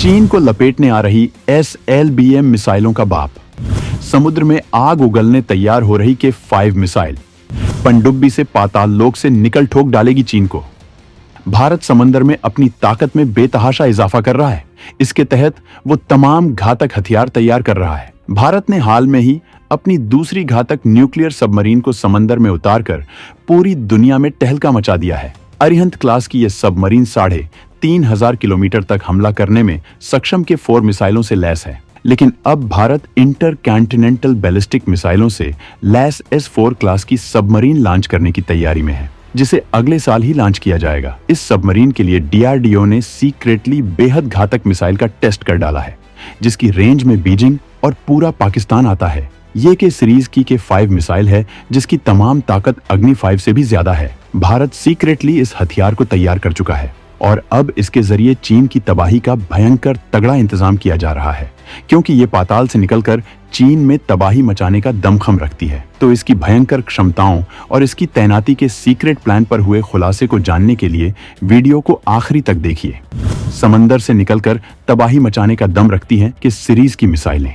चीन को लपेटने आ रही SLBM मिसाइलों का बाप। समुद्र में आग उगलने तैयार हो रही K5 मिसाइल पनडुब्बी से पाताल लोक से निकल ठोक डालेगी चीन को। भारत समंदर में अपनी ताकत में बेतहाशा इजाफा कर रहा है। इसके तहत वो तमाम घातक हथियार तैयार कर रहा है। भारत ने हाल में ही अपनी दूसरी घातक न्यूक्लियर सबमरीन को समंदर में उतारकर पूरी दुनिया में टहलका मचा दिया है। अरिहंत क्लास की यह सबमरीन 3,500 किलोमीटर तक हमला करने में सक्षम K4 मिसाइलों से लैस है। लेकिन अब भारत इंटरकॉन्टिनेंटल बैलिस्टिक मिसाइलों से लैस S4 क्लास की सबमरीन लॉन्च करने की तैयारी में है, जिसे अगले साल ही लॉन्च किया जाएगा। इस सबमरीन के लिए DRDO ने सीक्रेटली बेहद घातक मिसाइल का टेस्ट कर डाला है, जिसकी रेंज में बीजिंग और पूरा पाकिस्तान आता है। ये K सीरीज की K5 मिसाइल है, जिसकी तमाम ताकत अग्नि 5 से भी ज्यादा है। भारत सीक्रेटली इस हथियार को तैयार कर चुका है और अब इसके जरिए चीन की तबाही का भयंकर तगड़ा इंतजाम किया जा रहा है, क्योंकि ये पाताल से निकलकर चीन में तबाही मचाने का दमखम रखती है। तो इसकी भयंकर क्षमताओं और इसकी तैनाती के सीक्रेट प्लान पर हुए खुलासे को जानने के लिए वीडियो को आखिरी तक देखिए। समंदर से निकलकर तबाही मचाने का दम रखती है K सीरीज की मिसाइलें।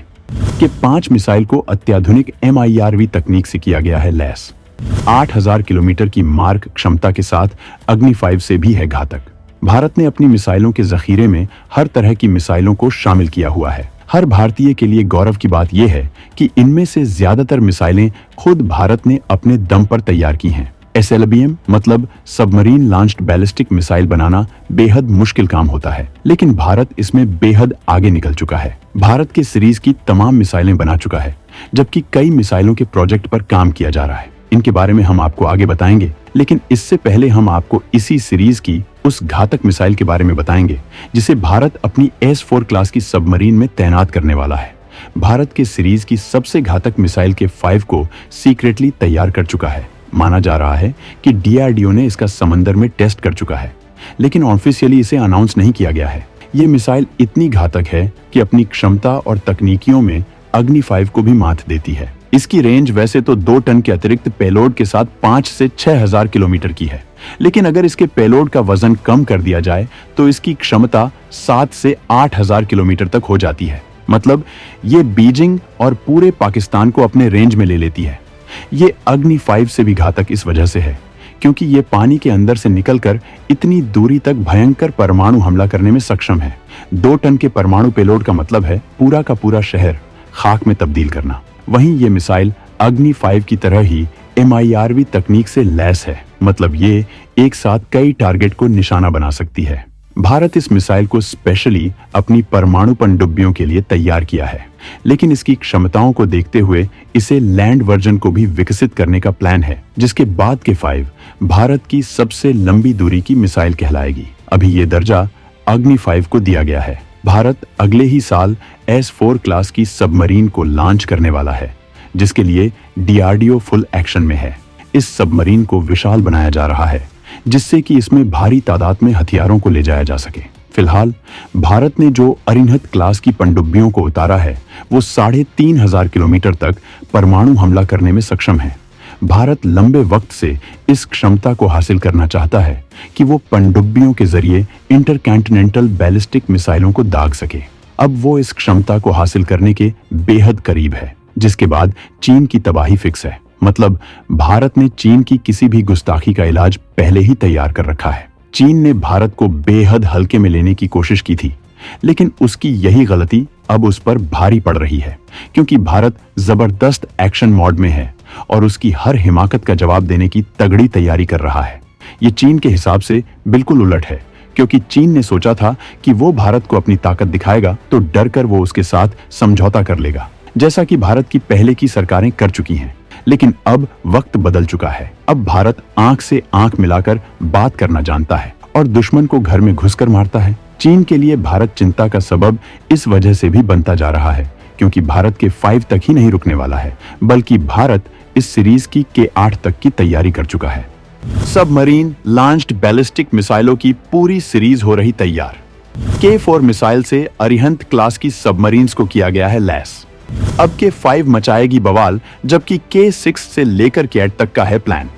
K5 मिसाइल को अत्याधुनिक MIRV तकनीक से किया गया है लैस। 8,000 किलोमीटर की मार्क क्षमता के साथ अग्नि 5 से भी है घातक। भारत ने अपनी मिसाइलों के जखीरे में हर तरह की मिसाइलों को शामिल किया हुआ है। हर भारतीय के लिए गौरव की बात यह है कि इनमें से ज्यादातर मिसाइलें खुद भारत ने अपने दम पर तैयार की हैं। SLBM मतलब सबमरीन लॉन्च्ड बैलिस्टिक मिसाइल बनाना बेहद मुश्किल काम होता है, लेकिन भारत इसमें बेहद आगे निकल चुका है। भारत के सीरीज की तमाम मिसाइलें बना चुका है, जबकि कई मिसाइलों के प्रोजेक्ट पर काम किया जा रहा है। इनके बारे में हम आपको आगे बताएंगे, लेकिन इससे पहले हम आपको इसी सीरीज की उस घातक मिसाइल के बारे में बताएंगे जिसे भारत अपनी S4 क्लास की सबमरीन में तैनात करने वाला है। भारत के सीरीज की सबसे घातक मिसाइल K5 को सीक्रेटली तैयार कर चुका है। माना जा रहा है कि DRDO ने इसका समंदर में टेस्ट कर चुका है, लेकिन ऑफिशियली इसे अनाउंस नहीं किया गया है। ये मिसाइल इतनी घातक है कि अपनी क्षमता और तकनीकियों में अग्नि 5 को भी मात देती है। इसकी रेंज वैसे तो 2 टन के अतिरिक्त पेलोड के साथ 5 से 6,000 किलोमीटर की है, लेकिन अगर इसके पेलोड का वजन कम कर दिया जाए तो इसकी क्षमता 7 से 8,000 किलोमीटर तक हो जाती है। मतलब ये बीजिंग और पूरे पाकिस्तान को अपने रेंज में ले लेती है। ये अग्नि 5 से भी घातक इस वजह से है क्योंकि ये पानी के अंदर से निकलकर इतनी दूरी तक भयंकर परमाणु हमला करने में सक्षम है। 2 टन के परमाणु पेलोड का मतलब है पूरा का पूरा शहर खाक में तब्दील करना। वहीं ये मिसाइल अग्नि 5 की तरह ही MIRV तकनीक से लैस है, मतलब ये एक साथ कई टारगेट को निशाना बना सकती है। भारत इस मिसाइल को स्पेशली अपनी परमाणु पनडुब्बियों के लिए तैयार किया है, लेकिन इसकी क्षमताओं को देखते हुए इसे लैंड वर्जन को भी विकसित करने का प्लान है, जिसके बाद K5 भारत की सबसे लंबी दूरी की मिसाइल कहलाएगी। अभी ये दर्जा अग्नि 5 को दिया गया है। भारत अगले ही साल S4 क्लास की सबमरीन को लॉन्च करने वाला है, जिसके लिए DRDO फुल एक्शन में है। इस सबमरीन को विशाल बनाया जा रहा है, जिससे कि इसमें भारी तादाद में हथियारों को ले जाया जा सके। फिलहाल भारत ने जो अरिहंत क्लास की पनडुब्बियों को उतारा है, वो 3,500 किलोमीटर तक परमाणु हमला करने में सक्षम है। भारत लंबे वक्त से इस क्षमता को हासिल करना चाहता है कि वो पनडुब्बियों के जरिए इंटरकॉन्टिनेंटल बैलिस्टिक मिसाइलों को दाग सके। अब वो इस क्षमता को हासिल करने के बेहद करीब है, जिसके बाद चीन की तबाही फिक्स है। मतलब भारत ने चीन की किसी भी गुस्ताखी का इलाज पहले ही तैयार कर रखा है। चीन ने भारत को बेहद हल्के में लेने की कोशिश की थी, लेकिन उसकी यही गलती अब उस पर भारी पड़ रही है, क्योंकि भारत जबरदस्त एक्शन मोड में है और उसकी हर हिमाकत का जवाब देने की तगड़ी तैयारी कर रहा है। ये चीन के हिसाब से बिल्कुल उलट है, क्योंकि चीन ने सोचा था कि वो भारत को अपनी ताकत दिखाएगा तो डर कर वो उसके साथ समझौता कर लेगा, जैसा कि भारत की पहले की सरकारें कर चुकी हैं। लेकिन अब वक्त बदल चुका है। अब भारत आंख से आंख मिलाकर बात करना जानता है और दुश्मन को घर में घुसकर मारता है। चीन के लिए भारत चिंता का सबब इस वजह से भी बनता जा रहा है, क्योंकि भारत K5 तक ही नहीं रुकने वाला है, बल्कि भारत इस सीरीज की K8 तक की तैयारी कर चुका है। सबमरीन लॉन्च्ड बैलिस्टिक मिसाइलों की पूरी सीरीज हो रही तैयार। K4 मिसाइल से अरिहंत क्लास की सबमरीन्स को किया गया है लैस। अब K5 मचाएगी बवाल, जबकि K6 से लेकर K8 तक का है प्लान।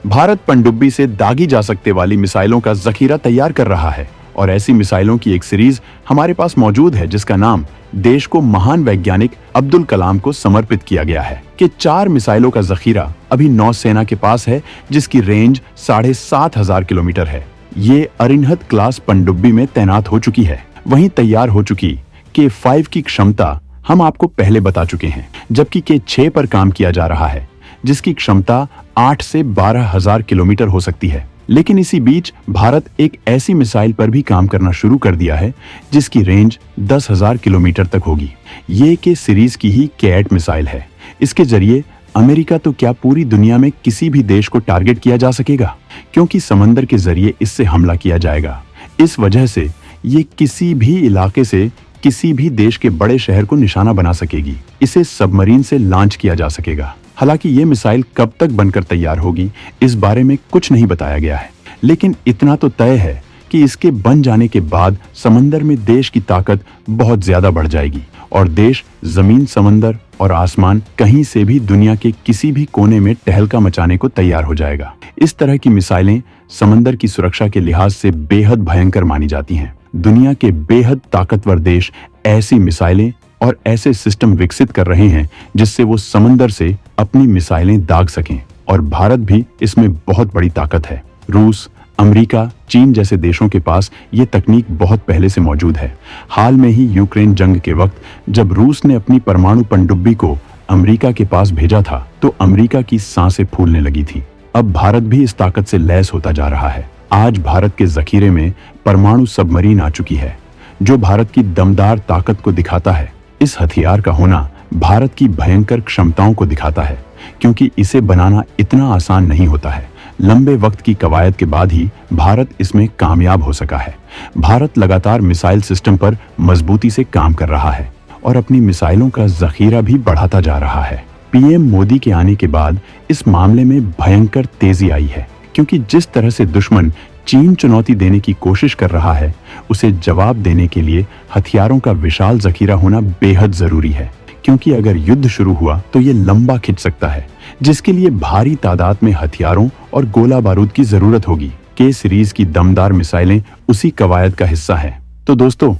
भारत पनडुब्बी से दागी जा सकते वाली मिसाइलों का जखीरा तैयार कर रहा है और ऐसी मिसाइलों की एक सीरीज हमारे पास मौजूद है जिसका नाम देश को महान वैज्ञानिक अब्दुल कलाम को समर्पित किया गया है कि 4 मिसाइलों का जखीरा अभी नौसेना के पास है जिसकी रेंज 7,500 किलोमीटर है। ये अरिहंत क्लास पनडुब्बी में तैनात हो चुकी है। वहीं तैयार हो चुकी K5 की क्षमता हम आपको पहले बता चुके हैं, जबकि K6 पर काम किया जा रहा है जिसकी क्षमता 8 से 12,000 किलोमीटर हो सकती है। लेकिन इसी बीच भारत एक ऐसी मिसाइल पर भी काम करना शुरू कर दिया है जिसकी रेंज 10,000 किलोमीटर तक होगी। ये के सीरीज की ही K8 मिसाइल है। इसके जरिए अमेरिका तो क्या पूरी दुनिया में किसी भी देश को टारगेट किया जा सकेगा, क्योंकि समंदर के जरिए इससे हमला किया जाएगा। इस वजह से ये किसी भी इलाके से किसी भी देश के बड़े शहर को निशाना बना सकेगी। इसे सबमरीन से लॉन्च किया जा सकेगा। हालांकि ये मिसाइल कब तक बनकर तैयार होगी इस बारे में कुछ नहीं बताया गया है, लेकिन इतना तो तय है कि इसके बन जाने के बाद समंदर में देश की ताकत बहुत ज्यादा बढ़ जाएगी और देश जमीन, समंदर और आसमान कहीं से भी दुनिया के किसी भी कोने में टहलका मचाने को तैयार हो जाएगा। इस तरह की मिसाइलें समंदर की सुरक्षा के लिहाज से बेहद भयंकर मानी जाती हैं। दुनिया के बेहद ताकतवर देश ऐसी मिसाइलें और ऐसे सिस्टम विकसित कर रहे हैं जिससे वो समंदर से अपनी मिसाइलें दाग सकें, और भारत भी इसमें बहुत बड़ी ताकत है। रूस, अमेरिका, चीन जैसे देशों के पास ये तकनीक बहुत पहले से मौजूद है। हाल में ही यूक्रेन जंग के वक्त जब रूस ने अपनी परमाणु पनडुब्बी को अमेरिका के पास भेजा था तो अमेरिका की सांसें फूलने लगी थी। अब भारत भी इस ताकत से लैस होता जा रहा है। आज भारत के जखीरे में परमाणु सबमरीन आ चुकी है जो भारत की दमदार ताकत को दिखाता है। इस हथियार का होना भारत की भयंकर क्षमताओं को दिखाता है, क्योंकि इसे बनाना इतना आसान नहीं होता है। लंबे वक्त की कवायद के बाद ही भारत इसमें कामयाब हो सका है। भारत लगातार मिसाइल सिस्टम पर मजबूती से काम कर रहा है और अपनी मिसाइलों का जखीरा भी बढ़ाता जा रहा है। पीएम मोदी के आने के बाद इस मामले में भयंकर तेजी आई है, क्योंकि जिस तरह से दुश्मन चीन चुनौती देने की कोशिश कर रहा है, उसे जवाब देने के लिए हथियारों का विशाल जखीरा होना बेहद जरूरी है। क्योंकि अगर युद्ध शुरू हुआ तो ये लंबा खिंच सकता है, जिसके लिए भारी तादाद में हथियारों और गोला बारूद की जरूरत होगी। K सीरीज की दमदार मिसाइलें उसी कवायद का हिस्सा है। तो दोस्तों,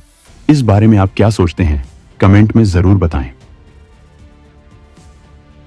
इस बारे में आप क्या सोचते हैं? कमेंट में जरूर बताएं।